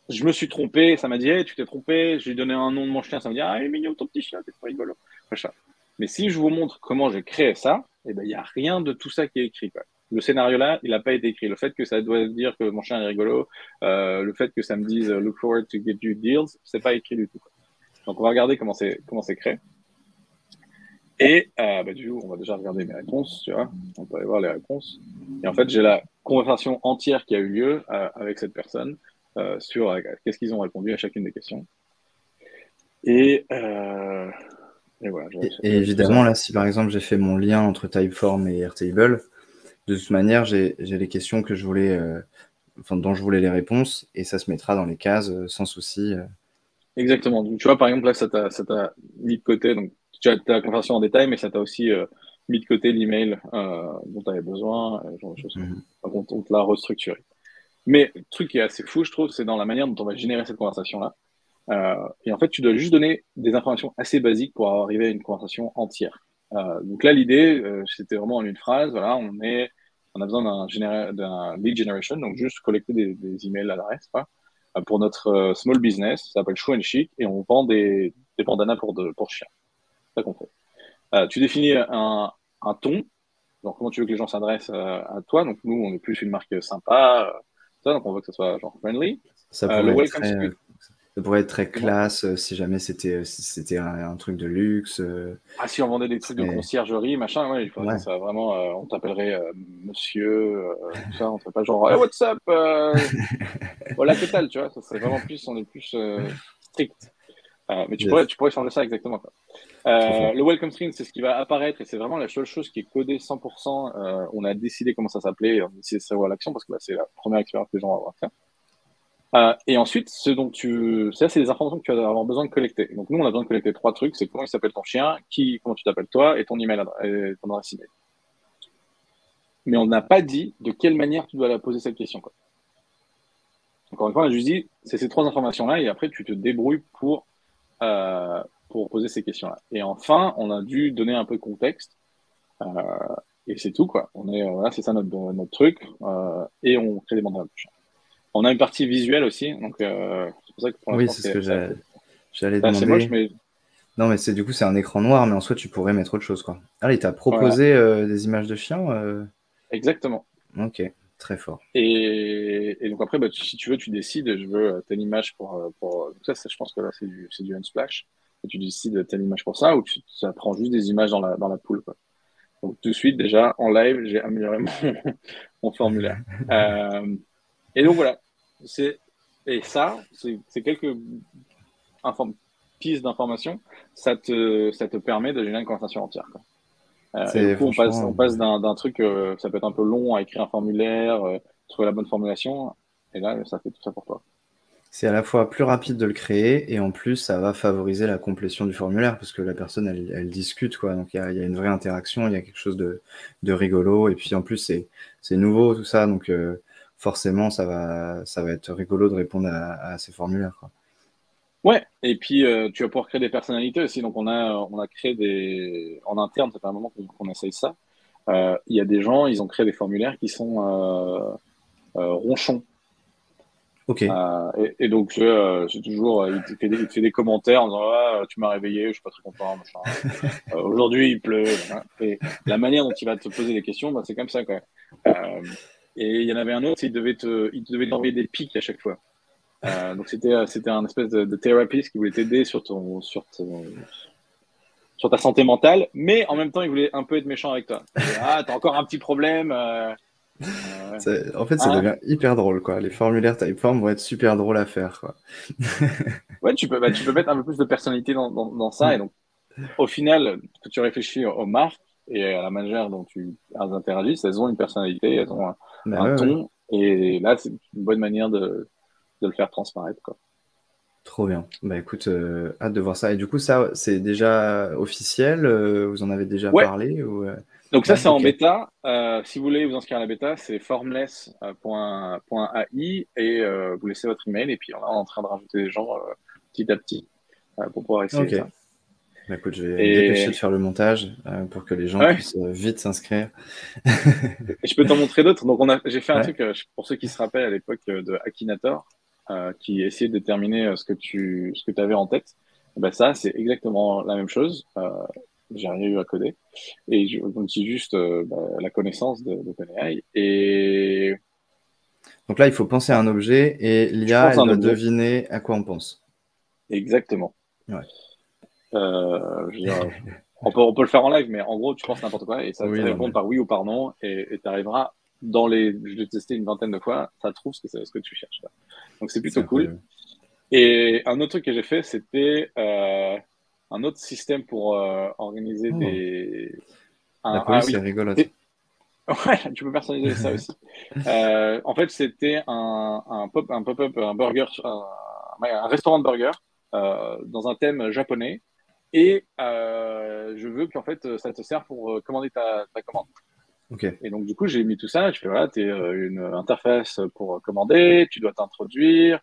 Je me suis trompé. Ça m'a dit, hey, tu t'es trompé. Je lui ai donné un nom de mon chien. Ça me dit, ah, il est mignon ton petit chien, t'es trop rigolo. Machin. Mais si je vous montre comment j'ai créé ça, il n'y a rien de tout ça qui est écrit, quoi. Le scénario-là, il n'a pas été écrit. Le fait que ça doit dire que mon chien est rigolo, le fait que ça me dise look forward to get you deals, c'est pas écrit du tout, quoi. Donc on va regarder comment c'est créé. Et du coup, on va déjà regarder mes réponses, tu vois. On peut aller voir les réponses. Et en fait, j'ai la conversation entière qui a eu lieu avec cette personne sur qu'est-ce qu'ils ont répondu à chacune des questions. Et voilà. Et évidemment, là, si par exemple j'ai fait mon lien entre Typeform et Airtable, de toute manière, j'ai les questions que je voulais, dont je voulais les réponses, et ça se mettra dans les cases sans souci. Exactement. Donc, tu vois, par exemple, là, ça t'a mis de côté. Donc, tu as ta conversation en détail, mais ça t'a aussi mis de côté l'email dont tu avais besoin, genre de choses. Donc, on te l'a restructuré. Mais le truc qui est assez fou, je trouve, c'est dans la manière dont on va générer cette conversation-là. Et en fait, tu dois juste donner des informations assez basiques pour arriver à une conversation entière. Donc là, l'idée, c'était vraiment en une phrase. Voilà, on a besoin d'un lead generation, donc juste collecter des emails à l'adresse, pour notre small business. Ça s'appelle Shoe and Chic et on vend des bandanas pour chiens. C'est ça qu'on fait. Tu définis un ton. Donc, comment tu veux que les gens s'adressent à toi. Donc, nous, on est plus une marque sympa, Ça, donc on veut que ce soit genre friendly. Ça Le pourrait être welcome très, screen, ça pourrait être très comment? classe si jamais si c'était un truc de luxe. Ah, si on vendait des trucs de C'est- conciergerie, machin, ouais, il faudrait que Ouais, ça soit vraiment, on t'appellerait monsieur, tout ça, on serait pas genre, hey, what's up, voilà, que tal, tu vois, ça serait vraiment plus, on est plus strict. Mais yes, tu pourrais changer ça exactement, quoi. trop fort. Le welcome screen, c'est ce qui va apparaître et c'est vraiment la seule chose qui est codée 100%. On a décidé comment ça s'appelait, on a décidé de savoir à l'action parce que bah, c'est la première expérience que les gens vont avoir à faire. Et ensuite, ça, c'est des informations que tu vas avoir besoin de collecter. Donc, nous, on a besoin de collecter trois trucs. C'est comment il s'appelle ton chien, comment tu t'appelles toi, et ton email, et ton adresse email. Mais on n'a pas dit de quelle manière tu dois la poser cette question, quoi. Encore une fois, on a juste dit, c'est ces trois informations-là, et après, tu te débrouilles pour poser ces questions-là. Et enfin, on a dû donner un peu de contexte, euh, et c'est tout, quoi. Voilà, c'est ça notre truc, et on crée des mandats. On a une partie visuelle aussi, donc c'est pour ça que pour Oui, l'instant, c'est ce que c'est j'allais assez moche, demander. mais Non, mais du coup, c'est un écran noir, mais en soi, tu pourrais mettre autre chose, quoi. Ah, il t'a voilà, proposé des images de chiens exactement. Ok, très fort. Et donc après, bah, si tu veux, tu décides, je veux telle image donc ça, je pense que là, c'est du Unsplash. Et tu décides telle image pour ça, ou ça prend juste des images dans la pool, quoi. Donc tout de suite, déjà, en live, j'ai amélioré mon formulaire. Euh, et donc voilà, c'est, et ça, c'est quelques inform- pistes d'information, ça te permet de générer une conversation entière, quoi. Et du C'est coup, on franchement, passe d'un truc, ça peut être un peu long à écrire un formulaire, trouver la bonne formulation, et là, ça fait tout ça pour toi. c'est à la fois plus rapide de le créer et en plus, ça va favoriser la complétion du formulaire parce que la personne, elle discute, quoi. Donc, il y a une vraie interaction, il y a quelque chose de rigolo. Et puis, en plus, c'est nouveau, tout ça. Donc, forcément, ça va être rigolo de répondre à ces formulaires, quoi. Ouais, et puis tu vas pouvoir créer des personnalités aussi. Donc on a créé en interne, ça fait un moment qu'on essaye ça. Il y a des gens, ils ont créé des formulaires qui sont ronchons. Ok. Et donc c'est toujours, il te fait des commentaires en disant ah, tu m'as réveillé, je suis pas très content, machin. Aujourd'hui il pleut, machin. Et la manière dont il va te poser des questions, bah, c'est comme ça, quoi. Euh, et il y en avait un autre, il devait t'envoyer des pics à chaque fois. Donc c'était un espèce de thérapeute qui voulait t'aider sur ta santé mentale, mais en même temps il voulait un peu être méchant avec toi. Ah, t'as encore un petit problème, En fait, ça hein? devient hyper drôle, quoi. Les formulaires Typeform vont être super drôles à faire, quoi. Ouais, tu peux mettre un peu plus de personnalité dans ça, et Mm. donc au final, que tu réfléchis aux marques et à la manière dont elles interagissent, elles ont une personnalité, elles ont Bah un ouais, ouais. ton, et là c'est une bonne manière de le faire transparaître, quoi. Trop bien. Bah écoute, hâte de voir ça. Et du coup, ça, c'est déjà officiel? Vous en avez déjà Ouais, parlé ou donc ça, Ouais, c'est en ok. bêta. Si vous voulez vous inscrire à la bêta, c'est formless.ai et vous laissez votre email. Et puis là, on est en train de rajouter des gens petit à petit pour pouvoir essayer Ok. ça. Bah écoute, je vais me dépêcher de Et, faire le montage pour que les gens ouais, puissent vite s'inscrire. et je peux t'en montrer d'autres. Donc, j'ai fait un Ouais. truc, pour ceux qui se rappellent à l'époque de Akinator, qui essayait de déterminer ce que tu avais en tête. Et ben ça, c'est exactement la même chose. J'ai rien eu à coder. Donc, c'est juste la connaissance de OpenAI. Et Donc là, il faut penser à un objet et tu l'IA, penses à elle un doit objet. deviner à quoi on pense. Exactement. Ouais. Je veux dire, on peut le faire en live, mais en gros, tu penses n'importe quoi et ça va te Oui, non, mais répondre par oui ou par non et tu arriveras je l'ai testé une vingtaine de fois, ça trouve ce que tu cherches, là. Donc c'est c'est plutôt cool. incroyable. Et un autre truc que j'ai fait, c'était un autre système pour organiser Oh, la ah police est oui. rigolote. Ouais, tu peux personnaliser ça aussi. En fait, c'était un pop-up, un burger, ouais, un restaurant de burger dans un thème japonais. Et je veux qu'en fait, ça te sert pour commander ta commande. Ok. Et donc, du coup, j'ai mis tout ça. Je fais, voilà, tu une interface pour commander, tu dois t'introduire,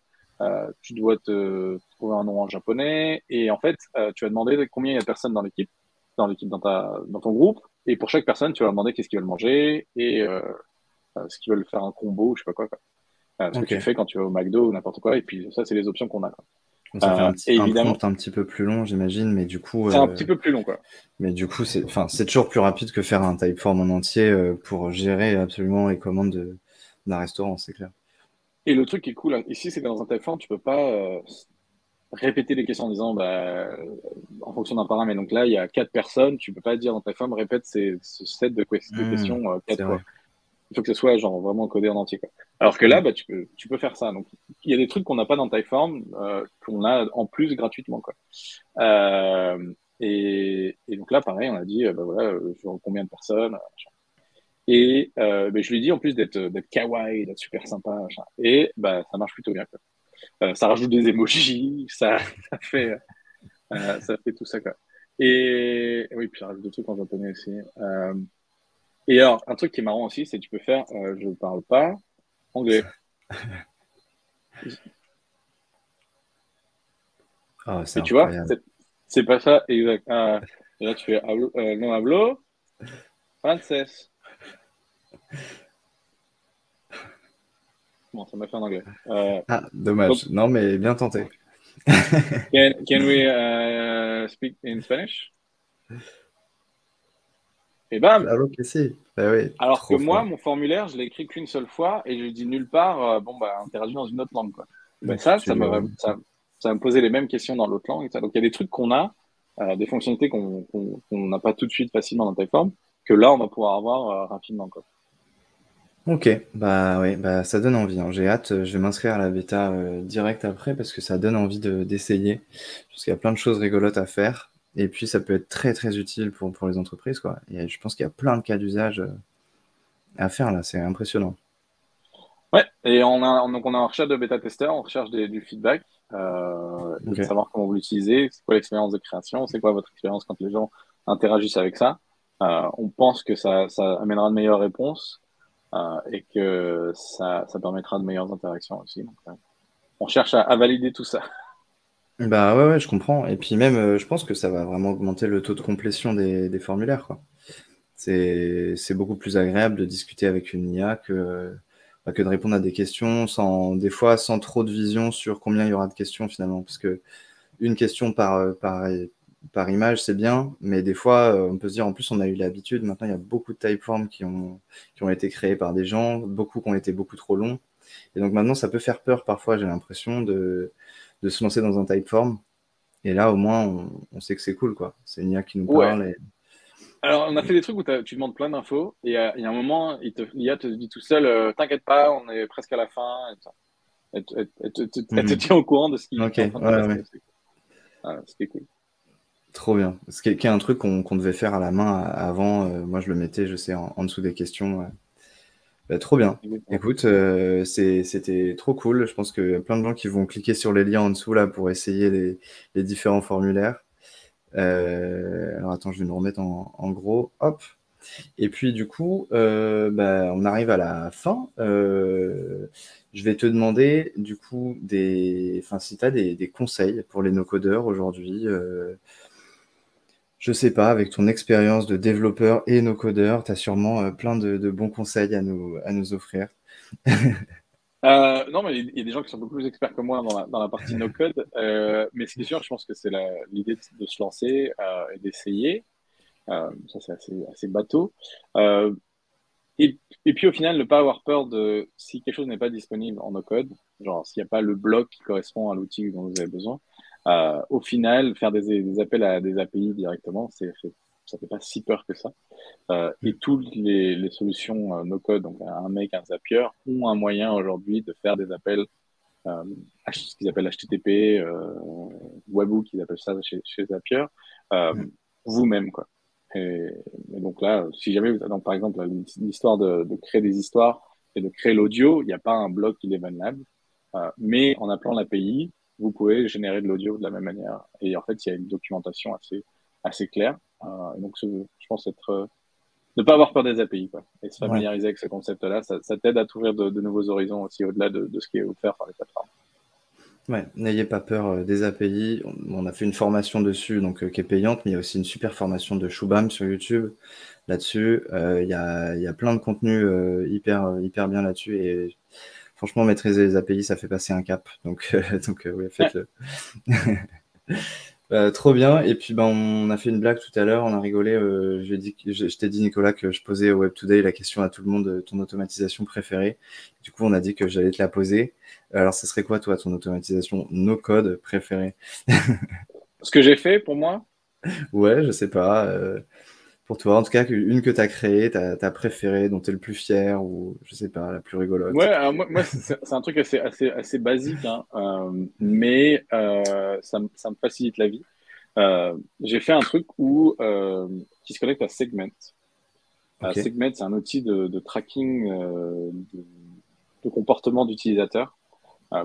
tu dois te trouver un nom en japonais. Et en fait, tu vas demander combien il y a de personnes dans l'équipe, dans ton groupe. Et pour chaque personne, tu vas leur demander qu'est-ce qu'ils veulent manger et ce qu'ils veulent faire un combo, je sais pas quoi, quoi. Ce que Ok. tu fais quand tu vas au McDo ou n'importe quoi. Et puis, ça, c'est les options qu'on a, quoi. Bon, ça fait Et un évidemment, prompt un petit peu plus long, j'imagine, c'est un petit peu plus long, quoi. c'est toujours plus rapide que faire un Typeform en entier pour gérer absolument les commandes d'un restaurant, c'est clair. Et le truc qui est cool ici, c'est que dans un Typeform, tu peux pas répéter les questions en disant en fonction d'un paramètre. Donc là, il y a 4 personnes, tu peux pas dire dans Typeform, répète ce set de questions C'est 4 vrai. fois. Il faut que ce soit genre vraiment codé en entier, quoi. Alors que là, bah, tu peux faire ça. Donc, il y a des trucs qu'on n'a pas dans Typeform, qu'on a en plus gratuitement, quoi. Et donc là, pareil, on a dit, bah voilà, sur combien de personnes, machin. Et bah, je lui ai dit en plus d'être kawaii, d'être super sympa, machin. Et bah, ça marche plutôt bien, quoi. Ça rajoute des emojis, ça fait tout ça, quoi. Et oui, puis ça rajoute des trucs en japonais aussi. Et alors, un truc qui est marrant aussi, c'est que tu peux faire, je parle pas anglais. Oh, c'est Mais tu vois, incroyable. c'est pas ça exact. Et là, tu fais non hablo francés. Bon, ça m'a fait en anglais. Ah, Donc, dommage. Non, mais bien tenté. can we speak in Spanish? Et bam! Claro que si. Bah oui, Alors que trop moi, fort. mon formulaire, je l'ai écrit qu'une seule fois et je dis nulle part, bon, bah, interagis dans une autre langue, quoi. Ben Tu, ça, tu le- ça va me poser les mêmes questions dans l'autre langue. Et ça. Donc, il y a des trucs qu'on a, des fonctionnalités qu'on n'a pas tout de suite facilement dans Typeform, que là, on va pouvoir avoir rapidement, quoi. Ok, bah oui, bah ça donne envie, hein. J'ai hâte, je vais m'inscrire à la bêta direct après parce que ça donne envie d'essayer. Parce qu'il y a plein de choses rigolotes à faire. Et puis ça peut être très très utile pour les entreprises, quoi. Et je pense qu'il y a plein de cas d'usage à faire là, c'est impressionnant. Ouais, et donc on a un recherche de bêta-testeurs, on recherche du feedback et Ok. de savoir comment vous l'utilisez, c'est quoi l'expérience de création, c'est quoi votre expérience quand les gens interagissent avec ça. On pense que ça amènera de meilleures réponses et que ça permettra de meilleures interactions aussi. Donc, on cherche à valider tout ça. Bah ouais, ouais, je comprends. Et puis même, je pense que ça va vraiment augmenter le taux de complétion des formulaires, quoi. C'est beaucoup plus agréable de discuter avec une IA que de répondre à des questions des fois sans trop de vision sur combien il y aura de questions finalement. Parce que une question par image, c'est bien, mais des fois, on peut se dire, en plus, on a eu l'habitude. Maintenant, il y a beaucoup de typeforms qui ont été créés par des gens, beaucoup qui ont été beaucoup trop longs. Et donc maintenant, ça peut faire peur parfois, j'ai l'impression, de se lancer dans un typeform. Et là, au moins, on sait que c'est cool, quoi. C'est une IA qui nous Ouais. parle. Alors, on a fait des trucs où tu demandes plein d'infos et il y a un moment, l'IA te dit tout seul, t'inquiète pas, on est presque à la fin. Et ça. Elle te Mhm. tient au courant de ce qui Ok, est en train de se ouais, passer ouais. aussi. C'était cool. Trop bien. Ce qui est un truc qu'on devait faire à la main avant. Moi, je le mettais, je sais, en dessous des questions. Ouais. Bah, trop bien. Exactement. Écoute, c'était trop cool. Je pense qu'il y a plein de gens qui vont cliquer sur les liens en dessous là pour essayer les différents formulaires. Alors attends, je vais nous remettre en gros. Hop. Et puis du coup, bah, on arrive à la fin. Je vais te demander du coup enfin, si tu as des conseils pour les no-codeurs aujourd'hui. Je sais pas, avec ton expérience de développeur et no-codeur, tu as sûrement plein de bons conseils à nous offrir. Non, mais il y a des gens qui sont beaucoup plus experts que moi dans la partie no-code. Mais ce qui est sûr, je pense que c'est l'idée de se lancer et d'essayer. Ça, c'est assez bateau. Euh, et puis au final, ne pas avoir peur de si quelque chose n'est pas disponible en no-code, genre s'il n'y a pas le bloc qui correspond à l'outil dont vous avez besoin, au final, faire des appels à des API directement, ça fait pas si peur que ça. Et toutes les solutions no-code, donc un mec, un Zapier, ont un moyen aujourd'hui de faire des appels, ce qu'ils appellent HTTP, Webhook, ils appellent ça chez Zapier, euh, vous-même, quoi. Et donc là, si jamais, donc par exemple, l'histoire de créer des histoires et de créer l'audio, il n'y a pas un bloc Eleven Labs, mais en appelant l'API, vous pouvez générer de l'audio de la même manière. Et en fait, il y a une documentation assez claire. Et donc, je pense ne pas avoir peur des API, quoi, et se Ouais. familiariser avec ce concept-là, ça t'aide à t'ouvrir de nouveaux horizons aussi au-delà de ce qui est offert par les plateformes. Ouais, n'ayez pas peur des API. On a fait une formation dessus, donc qui est payante, mais il y a aussi une super formation de Shubham sur YouTube là-dessus. Il y a plein de contenus hyper bien là-dessus. Et franchement, maîtriser les API, ça fait passer un cap. Donc, ouais, Ouais. faites-le. Trop bien. Et puis, on a fait une blague tout à l'heure, on a rigolé. Je t'ai dit, Nicolas, que je posais au Web Today la question à tout le monde, ton automatisation préférée. Du coup, on a dit que j'allais te la poser. Alors, ce serait quoi, toi, ton automatisation no-code préférée? Ce que j'ai fait pour moi, Ouais, je sais pas. Pour toi, en tout cas, une que tu as créée, ta préférée, dont tu es le plus fier, ou je sais pas, la plus ouais, rigolote. alors moi c'est un truc assez basique, hein, mais ça me facilite la vie. J'ai fait un truc qui se connecte à Segment. Ok. Segment, c'est un outil de tracking de comportement d'utilisateur.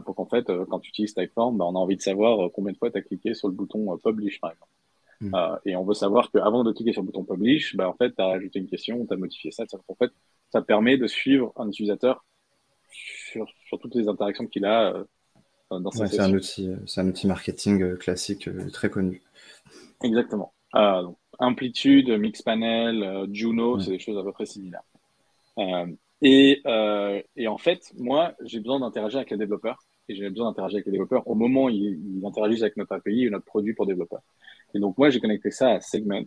Pour qu'en fait, quand tu utilises Typeform, on a envie de savoir combien de fois tu as cliqué sur le bouton Publish, par exemple. Hmm. Et on veut savoir qu'avant de cliquer sur le bouton Publish, en fait, tu as rajouté une question, tu as modifié ça. En fait, ça permet de suivre un utilisateur sur toutes les interactions qu'il a dans sa Ouais, session. c'est un outil marketing classique très connu. Exactement. Donc, Amplitude, Mixpanel, Juno, Ouais. c'est des choses à peu près similaires. Et en fait, moi, j'ai besoin d'interagir avec les développeurs. Et j'ai besoin d'interagir avec les développeurs au moment où ils interagissent avec notre API et notre produit pour développeurs. Et donc, moi, j'ai connecté ça à Segment,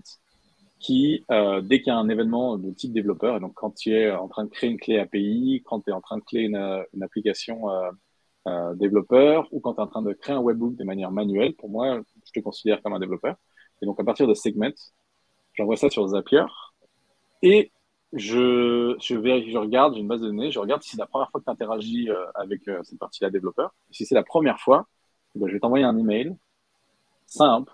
qui, dès qu'il y a un événement de type développeur, et donc quand tu es en train de créer une clé API, quand tu es en train de créer une application développeur, ou quand tu es en train de créer un webhook de manière manuelle, pour moi, je te considère comme un développeur. Et donc, à partir de Segment, j'envoie ça sur Zapier, et je regarde, j'ai une base de données, je regarde si c'est la première fois que tu interagis avec cette partie-là développeur. Et si c'est la première fois, je vais t'envoyer un email simple,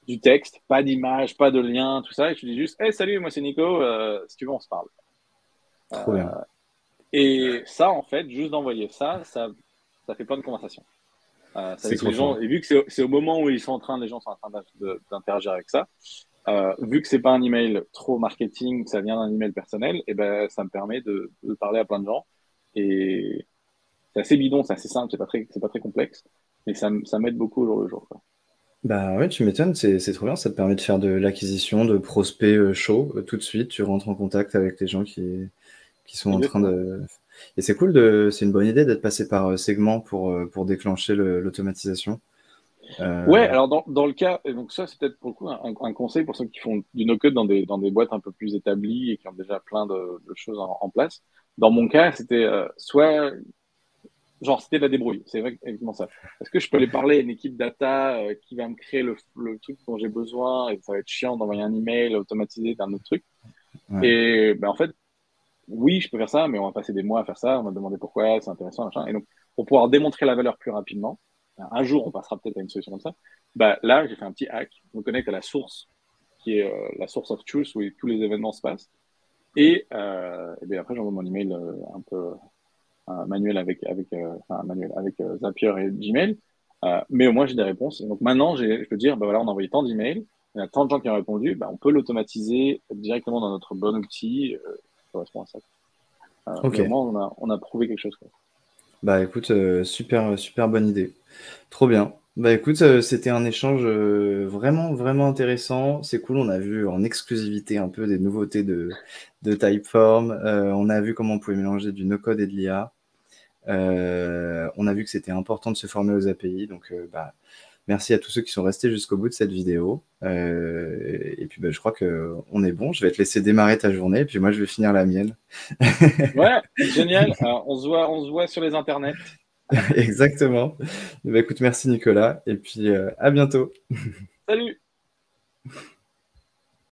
du texte, pas d'image, pas de lien, tout ça, et je te dis juste, hey, salut, moi c'est Nico, si tu veux, on se parle. Trop bien. Et ça, en fait, juste d'envoyer ça fait plein de conversations. Ça C'est fait que trop les gens, fort. et vu que c'est au moment où les gens sont en train d'interagir avec ça, vu que c'est pas un email trop marketing, que ça vient d'un email personnel, et ben ça me permet de parler à plein de gens. Et c'est assez bidon, c'est assez simple, c'est pas très complexe, mais ça m'aide beaucoup au jour le jour, quoi. Bah ouais, tu m'étonnes, c'est trop bien. Ça te permet de faire de l'acquisition de prospects chauds tout de suite. Tu rentres en contact avec les gens qui sont en train Exactement. de. Et c'est cool c'est une bonne idée d'être passé par segment pour déclencher l'automatisation. Ouais, Euh, alors dans le cas, et donc ça c'est peut-être pour le coup un conseil pour ceux qui font du no-code dans des boîtes un peu plus établies et qui ont déjà plein de choses en place. Dans mon cas, c'était soit genre, c'était de la débrouille. C'est vrai exactement ça. Est-ce que je peux aller parler à une équipe data qui va me créer le truc dont j'ai besoin et ça va être chiant d'envoyer un email automatisé d'un autre truc? ouais. Et en fait, oui, je peux faire ça, mais on va passer des mois à faire ça. On va me demander pourquoi, c'est intéressant, machin. Et donc, pour pouvoir démontrer la valeur plus rapidement, un jour, on passera peut-être à une solution comme ça. Là, j'ai fait un petit hack. Je me connecte à la source, qui est la source of truth, où tous les événements se passent. Et bien après, j'envoie mon email un peu manuel avec Zapier et Gmail. Mais au moins, j'ai des réponses. Et donc maintenant, je peux dire, voilà, on a envoyé tant d'emails, il y a tant de gens qui ont répondu, on peut l'automatiser directement dans notre bon outil qui correspond à ça. Mais Ok. au moins, on a prouvé quelque chose, quoi. Bah écoute, super bonne idée. Trop bien. Bah écoute, c'était un échange vraiment, vraiment intéressant. C'est cool, on a vu en exclusivité un peu des nouveautés de Typeform. On a vu comment on pouvait mélanger du no-code et de l'IA. On a vu que c'était important de se former aux API. Donc, merci à tous ceux qui sont restés jusqu'au bout de cette vidéo. Et puis, je crois qu'on est bon. Je vais te laisser démarrer ta journée. Et puis, moi, je vais finir la mienne. Ouais, génial. On se voit sur les internets. Exactement. Bah, écoute, merci Nicolas. Et puis, à bientôt. Salut!